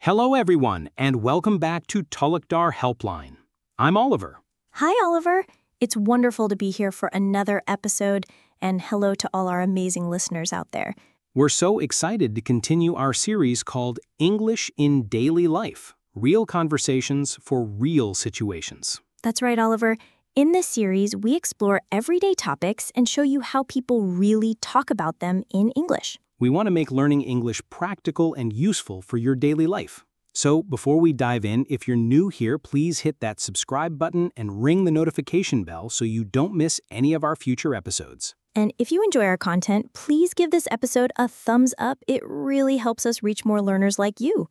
Hello everyone, and welcome back to Tulukdar Helpline. I'm Oliver. Hi, Oliver. It's wonderful to be here for another episode, and hello to all our amazing listeners out there. We're so excited to continue our series called English in Daily Life, Real Conversations for Real Situations. That's right, Oliver. In this series, we explore everyday topics and show you how people really talk about them in English. We want to make learning English practical and useful for your daily life. So before we dive in, if you're new here, please hit that subscribe button and ring the notification bell so you don't miss any of our future episodes. And if you enjoy our content, please give this episode a thumbs up. It really helps us reach more learners like you.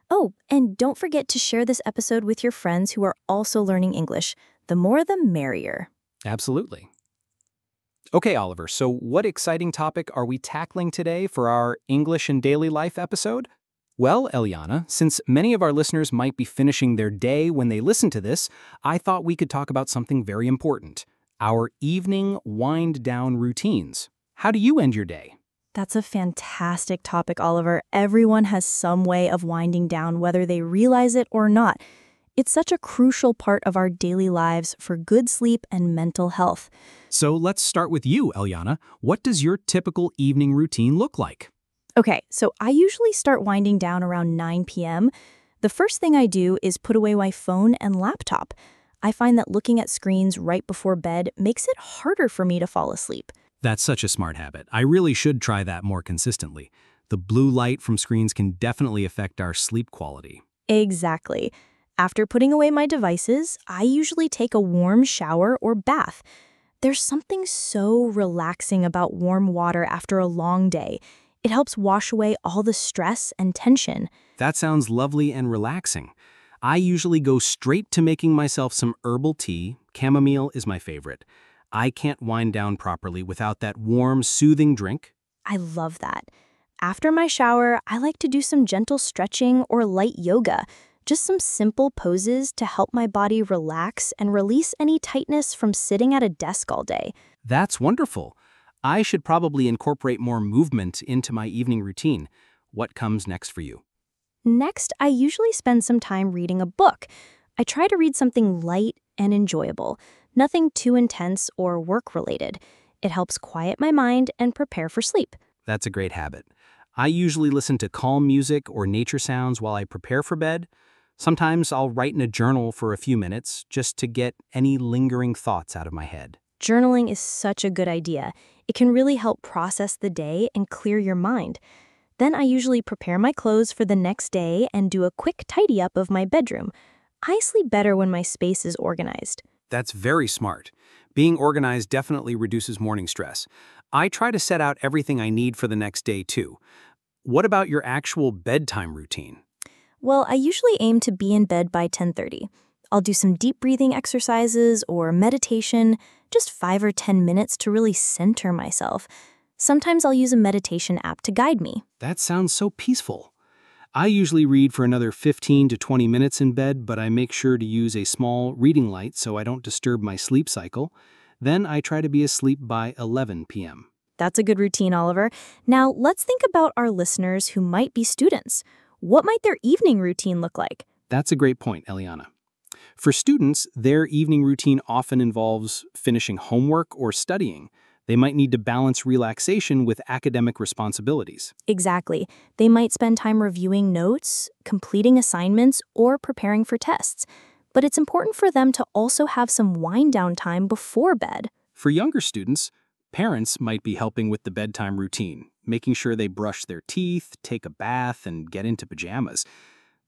Oh, and don't forget to share this episode with your friends who are also learning English. The more the merrier. Absolutely. Okay, Oliver, so what exciting topic are we tackling today for our English in Daily Life episode? Well, Eliana, since many of our listeners might be finishing their day when they listen to this, I thought we could talk about something very important, our evening wind-down routines. How do you end your day? That's a fantastic topic, Oliver. Everyone has some way of winding down, whether they realize it or not. It's such a crucial part of our daily lives for good sleep and mental health. So let's start with you, Eliana. What does your typical evening routine look like? Okay, so I usually start winding down around 9 p.m. The first thing I do is put away my phone and laptop. I find that looking at screens right before bed makes it harder for me to fall asleep. That's such a smart habit. I really should try that more consistently. The blue light from screens can definitely affect our sleep quality. Exactly. After putting away my devices, I usually take a warm shower or bath. There's something so relaxing about warm water after a long day. It helps wash away all the stress and tension. That sounds lovely and relaxing. I usually go straight to making myself some herbal tea. Chamomile is my favorite. I can't wind down properly without that warm, soothing drink. I love that. After my shower, I like to do some gentle stretching or light yoga. Just some simple poses to help my body relax and release any tightness from sitting at a desk all day. That's wonderful. I should probably incorporate more movement into my evening routine. What comes next for you? Next, I usually spend some time reading a book. I try to read something light and enjoyable, nothing too intense or work-related. It helps quiet my mind and prepare for sleep. That's a great habit. I usually listen to calm music or nature sounds while I prepare for bed. Sometimes I'll write in a journal for a few minutes just to get any lingering thoughts out of my head. Journaling is such a good idea. It can really help process the day and clear your mind. Then I usually prepare my clothes for the next day and do a quick tidy up of my bedroom. I sleep better when my space is organized. That's very smart. Being organized definitely reduces morning stress. I try to set out everything I need for the next day too. What about your actual bedtime routine? Well, I usually aim to be in bed by 10:30. I'll do some deep breathing exercises or meditation, just 5 or 10 minutes to really center myself. Sometimes I'll use a meditation app to guide me. That sounds so peaceful. I usually read for another 15 to 20 minutes in bed, but I make sure to use a small reading light so I don't disturb my sleep cycle. Then I try to be asleep by 11 p.m. That's a good routine, Oliver. Now, let's think about our listeners who might be students. What might their evening routine look like? That's a great point, Eliana. For students, their evening routine often involves finishing homework or studying. They might need to balance relaxation with academic responsibilities. Exactly. They might spend time reviewing notes, completing assignments, or preparing for tests. But it's important for them to also have some wind-down time before bed. For younger students, parents might be helping with the bedtime routine, making sure they brush their teeth, take a bath, and get into pajamas.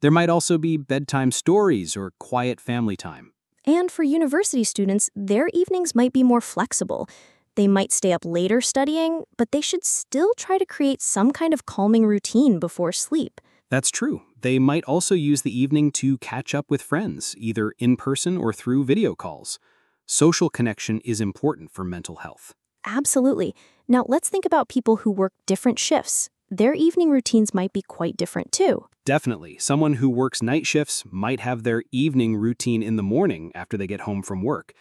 There might also be bedtime stories or quiet family time. And for university students, their evenings might be more flexible. They might stay up later studying, but they should still try to create some kind of calming routine before sleep. That's true. They might also use the evening to catch up with friends, either in person or through video calls. Social connection is important for mental health. Absolutely. Now let's think about people who work different shifts. Their evening routines might be quite different too. Definitely. Someone who works night shifts might have their evening routine in the morning after they get home from work.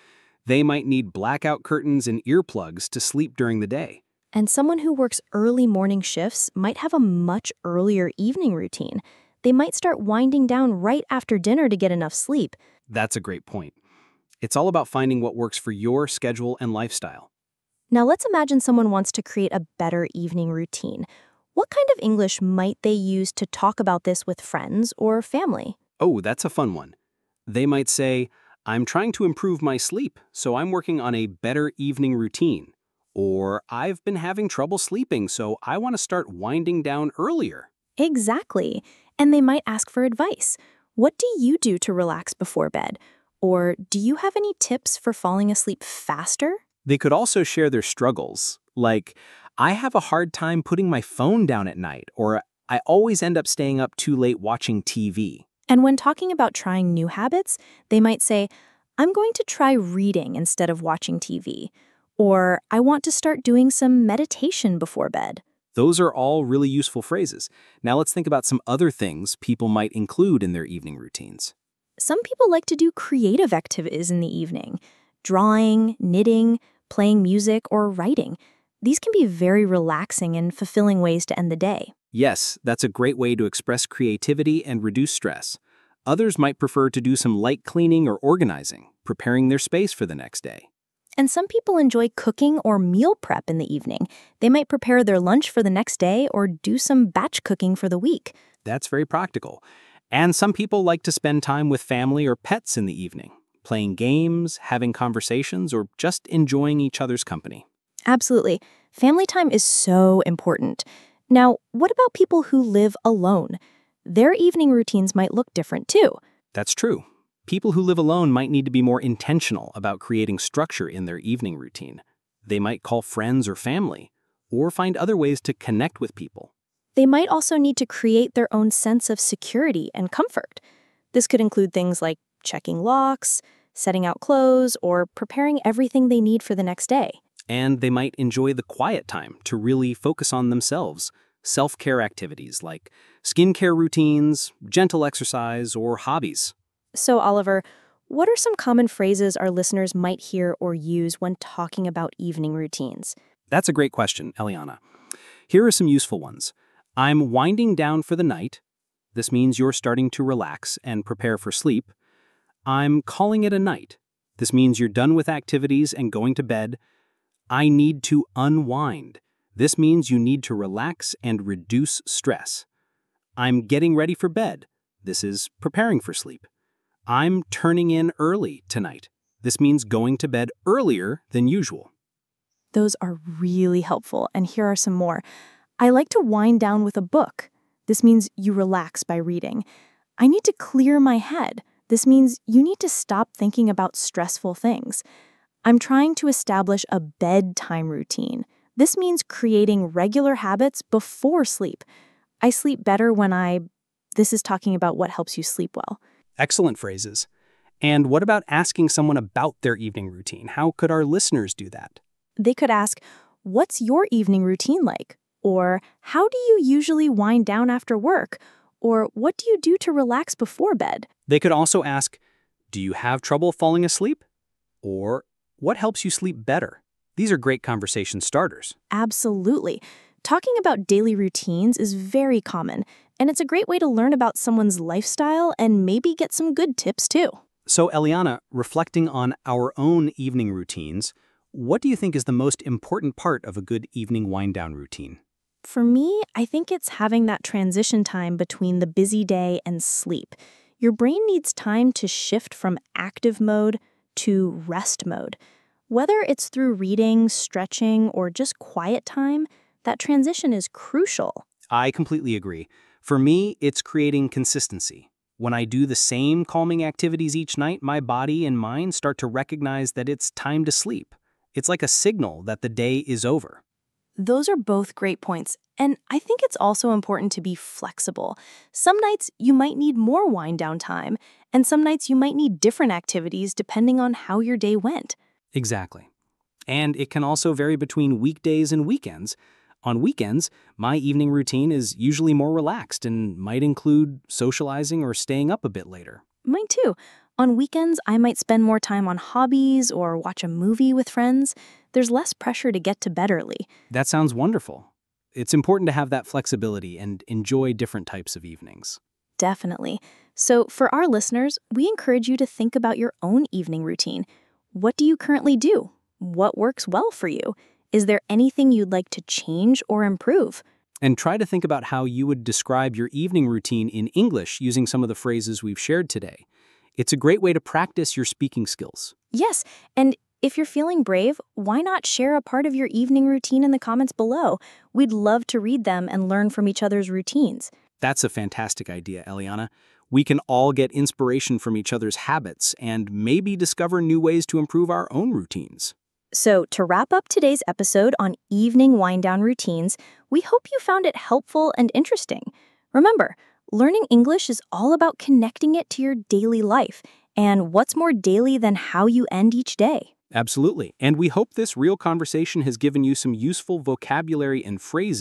They might need blackout curtains and earplugs to sleep during the day. And someone who works early morning shifts might have a much earlier evening routine. they might start winding down right after dinner to get enough sleep. That's a great point. It's all about finding what works for your schedule and lifestyle. Now let's imagine someone wants to create a better evening routine. What kind of English might they use to talk about this with friends or family? Oh, that's a fun one. They might say, I'm trying to improve my sleep, so I'm working on a better evening routine. Or, I've been having trouble sleeping, so I want to start winding down earlier. Exactly. And they might ask for advice. What do you do to relax before bed? Or do you have any tips for falling asleep faster? They could also share their struggles, like, I have a hard time putting my phone down at night, or I always end up staying up too late watching TV. And when talking about trying new habits, they might say, I'm going to try reading instead of watching TV. Or I want to start doing some meditation before bed. Those are all really useful phrases. Now let's think about some other things people might include in their evening routines. Some people like to do creative activities in the evening. Drawing, knitting, playing music, or writing. These can be very relaxing and fulfilling ways to end the day. Yes, that's a great way to express creativity and reduce stress. Others might prefer to do some light cleaning or organizing, preparing their space for the next day. And some people enjoy cooking or meal prep in the evening. They might prepare their lunch for the next day or do some batch cooking for the week. That's very practical. And some people like to spend time with family or pets in the evening, playing games, having conversations, or just enjoying each other's company. Absolutely. Family time is so important. Now, what about people who live alone? Their evening routines might look different too. That's true. People who live alone might need to be more intentional about creating structure in their evening routine. They might call friends or family, or find other ways to connect with people. They might also need to create their own sense of security and comfort. This could include things like checking locks, setting out clothes, or preparing everything they need for the next day. And they might enjoy the quiet time to really focus on themselves. Self-care activities like skincare routines, gentle exercise, or hobbies. So, Oliver, what are some common phrases our listeners might hear or use when talking about evening routines? That's a great question, Eliana. Here are some useful ones. I'm winding down for the night. This means you're starting to relax and prepare for sleep. I'm calling it a night. This means you're done with activities and going to bed. I need to unwind. This means you need to relax and reduce stress. I'm getting ready for bed. This is preparing for sleep. I'm turning in early tonight. This means going to bed earlier than usual. Those are really helpful, and here are some more. I like to wind down with a book. This means you relax by reading. I need to clear my head. This means you need to stop thinking about stressful things. I'm trying to establish a bedtime routine. This means creating regular habits before sleep. I sleep better when This is talking about what helps you sleep well. Excellent phrases. And what about asking someone about their evening routine? How could our listeners do that? They could ask, what's your evening routine like? Or how do you usually wind down after work? Or what do you do to relax before bed? They could also ask, do you have trouble falling asleep? Or what helps you sleep better? These are great conversation starters. Absolutely. Talking about daily routines is very common, and it's a great way to learn about someone's lifestyle and maybe get some good tips too. So, Eliana, reflecting on our own evening routines, what do you think is the most important part of a good evening wind-down routine? For me, I think it's having that transition time between the busy day and sleep. Your brain needs time to shift from active mode to rest mode. Whether it's through reading, stretching, or just quiet time, that transition is crucial. I completely agree. For me, it's creating consistency. When I do the same calming activities each night, my body and mind start to recognize that it's time to sleep. It's like a signal that the day is over. Those are both great points, and I think it's also important to be flexible. Some nights you might need more wind down time, and some nights you might need different activities depending on how your day went. Exactly. And it can also vary between weekdays and weekends. On weekends, my evening routine is usually more relaxed and might include socializing or staying up a bit later. Mine too. On weekends, I might spend more time on hobbies or watch a movie with friends. There's less pressure to get to bed early. That sounds wonderful. It's important to have that flexibility and enjoy different types of evenings. Definitely. So, for our listeners, we encourage you to think about your own evening routine. What do you currently do? What works well for you? Is there anything you'd like to change or improve? And try to think about how you would describe your evening routine in English using some of the phrases we've shared today. It's a great way to practice your speaking skills. Yes, and if you're feeling brave, why not share a part of your evening routine in the comments below? We'd love to read them and learn from each other's routines. That's a fantastic idea, Eliana. We can all get inspiration from each other's habits and maybe discover new ways to improve our own routines. So, to wrap up today's episode on evening wind-down routines, we hope you found it helpful and interesting. Remember, learning English is all about connecting it to your daily life, and what's more daily than how you end each day? Absolutely. And we hope this real conversation has given you some useful vocabulary and phrases